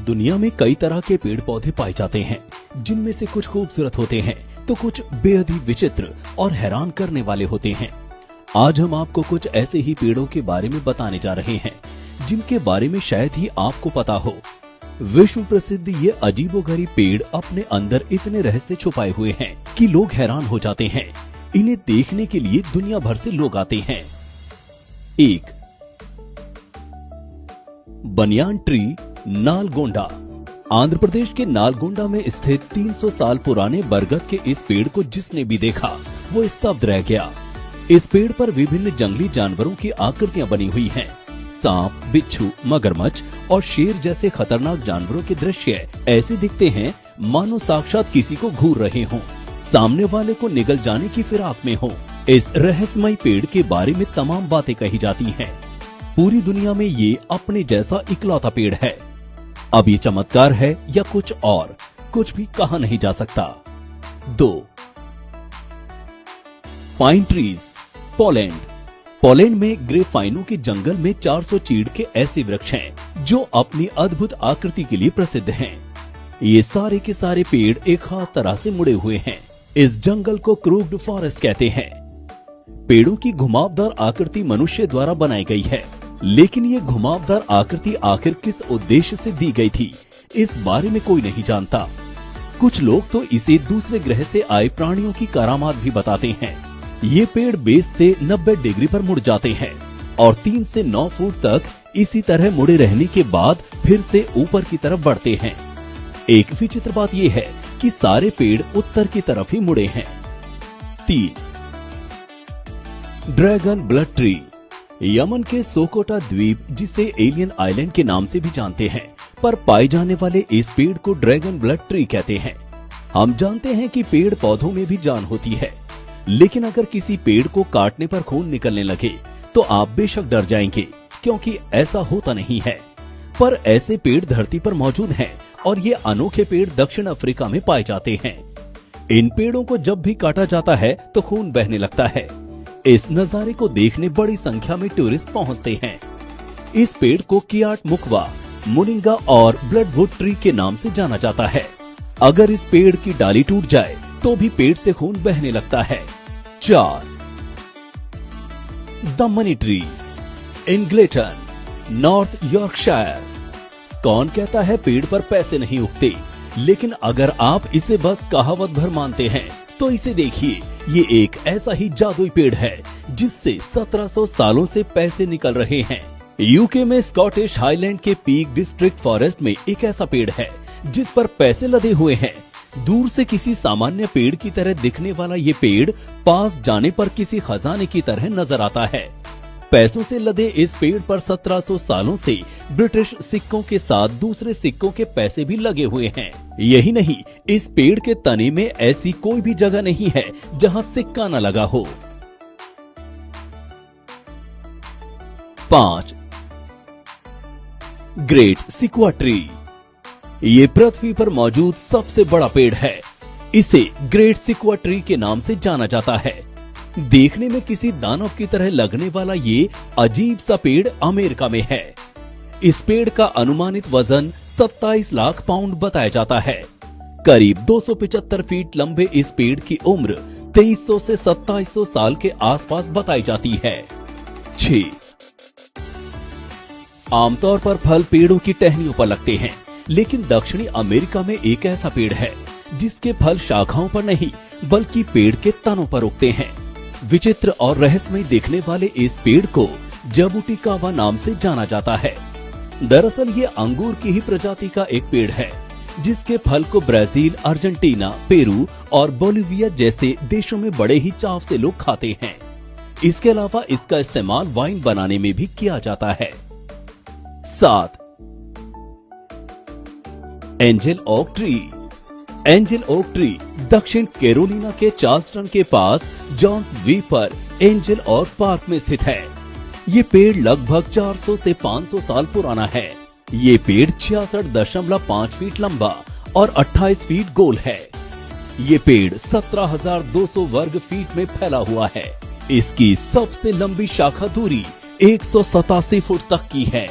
दुनिया में कई तरह के पेड़ पौधे पाए जाते हैं, जिनमें से कुछ खूबसूरत होते हैं तो कुछ बेहद ही विचित्र और हैरान करने वाले होते हैं। आज हम आपको कुछ ऐसे ही पेड़ों के बारे में बताने जा रहे हैं जिनके बारे में शायद ही आपको पता हो। विश्व प्रसिद्ध ये अजीबोगरीब पेड़ अपने अंदर इतने रहस्य छुपाए हुए हैं कि लोग हैरान हो जाते हैं। इन्हें देखने के लिए दुनिया भर से लोग आते हैं। 1. Banyan tree, Nalgonda. आंध्र प्रदेश के नालगोंडा में स्थित 300 साल पुराने बरगद के इस पेड़ को जिसने भी देखा वो स्तब्ध रह गया। इस पेड़ पर विभिन्न जंगली जानवरों की आकृतियां बनी हुई हैं। सांप, बिच्छू, मगरमच्छ और शेर जैसे खतरनाक जानवरों के दृश्य ऐसे दिखते हैं मानो साक्षात किसी को घूर रहे हों, सामने वाले को निगल जाने की फिराक में हो। इस रहस्यमय पेड़ के बारे में तमाम बातें कही जाती हैं। पूरी दुनिया में ये अपने जैसा इकलौता पेड़ है। अब ये चमत्कार है या कुछ और, कुछ भी कहा नहीं जा सकता। 2. Pine trees, Poland. पोलैंड में ग्रेफाइनों के जंगल में 400 चीड़ के ऐसे वृक्ष हैं जो अपनी अद्भुत आकृति के लिए प्रसिद्ध हैं। ये सारे के सारे पेड़ एक खास तरह से मुड़े हुए हैं। इस जंगल को क्रूक्ड फॉरेस्ट कहते हैं। पेड़ों की घुमावदार आकृति मनुष्य द्वारा बनाई गई है, लेकिन ये घुमावदार आकृति आखिर किस उद्देश्य से दी गई थी, इस बारे में कोई नहीं जानता। कुछ लोग तो इसे दूसरे ग्रह से आए प्राणियों की करामात भी बताते हैं। ये पेड़ बेस से 90 डिग्री पर मुड़ जाते हैं और 3 से 9 फुट तक इसी तरह मुड़े रहने के बाद फिर से ऊपर की तरफ बढ़ते हैं। एक विचित्र बात यह है कि सारे पेड़ उत्तर की तरफ ही मुड़े हैं। 3. Dragon blood tree. यमन के सोकोटा द्वीप, जिसे एलियन आइलैंड के नाम से भी जानते हैं, पर पाए जाने वाले इस पेड़ को ड्रैगन ब्लड ट्री कहते हैं। हम जानते हैं कि पेड़ पौधों में भी जान होती है, लेकिन अगर किसी पेड़ को काटने पर खून निकलने लगे तो आप बेशक डर जाएंगे, क्योंकि ऐसा होता नहीं है। पर ऐसे पेड़ धरती पर मौजूद हैं और ये अनोखे पेड़ दक्षिण अफ्रीका में पाए जाते हैं। इन पेड़ों को जब भी काटा जाता है तो खून बहने लगता है। इस नजारे को देखने बड़ी संख्या में टूरिस्ट पहुंचते हैं। इस पेड़ को कियाट मुकवा, मुनिंगा और ब्लडवुड ट्री के नाम से जाना जाता है। अगर इस पेड़ की डाली टूट जाए तो भी पेड़ से खून बहने लगता है। 4. The money tree, Ingleton, North Yorkshire. कौन कहता है पेड़ पर पैसे नहीं उगते, लेकिन अगर आप इसे बस कहावत भर मानते हैं तो इसे देखिए, ये एक ऐसा ही जादुई पेड़ है जिससे 1700 सालों से पैसे निकल रहे हैं। यूके में स्कॉटिश हाईलैंड के पीक डिस्ट्रिक्ट फॉरेस्ट में एक ऐसा पेड़ है जिस पर पैसे लदे हुए हैं। दूर से किसी सामान्य पेड़ की तरह दिखने वाला ये पेड़ पास जाने पर किसी खजाने की तरह नजर आता है। पैसों से लदे इस पेड़ पर 1700 सालों से ब्रिटिश सिक्कों के साथ दूसरे सिक्कों के पैसे भी लगे हुए हैं। यही नहीं, इस पेड़ के तने में ऐसी कोई भी जगह नहीं है जहां सिक्का न लगा हो। 5. Great sequoia tree. ये पृथ्वी पर मौजूद सबसे बड़ा पेड़ है। इसे ग्रेट सिक्वा ट्री के नाम से जाना जाता है। देखने में किसी दानव की तरह लगने वाला ये अजीब सा पेड़ अमेरिका में है। इस पेड़ का अनुमानित वजन 27 लाख पाउंड बताया जाता है। करीब 275 फीट लंबे इस पेड़ की उम्र 2300 से 2700 साल के आसपास बताई जाती है। 6. आमतौर पर फल पेड़ों की टहनियों पर लगते हैं, लेकिन दक्षिणी अमेरिका में एक ऐसा पेड़ है जिसके फल शाखाओं पर नहीं बल्कि पेड़ के तनों पर उगते हैं। विचित्र और रहस्यमय दिखने वाले इस पेड़ को जबुटिकावा नाम से जाना जाता है। दरअसल ये अंगूर की ही प्रजाति का एक पेड़ है जिसके फल को ब्राजील, अर्जेंटीना, पेरू और बोलिविया जैसे देशों में बड़े ही चाव से लोग खाते हैं। इसके अलावा इसका इस्तेमाल वाइन बनाने में भी किया जाता है। 7. Angel oak tree. Angel oak tree दक्षिण कैरोलिना के चार्ल्सटन के पास जॉन्स द्वीप पर एंजल ओक पार्क में स्थित है। ये पेड़ लगभग 400 से 500 साल पुराना है। ये पेड़ 66.5 फीट लंबा और 28 फीट गोल है। ये पेड़ 17,200 वर्ग फीट में फैला हुआ है। इसकी सबसे लंबी शाखा दूरी 187 फुट तक की है।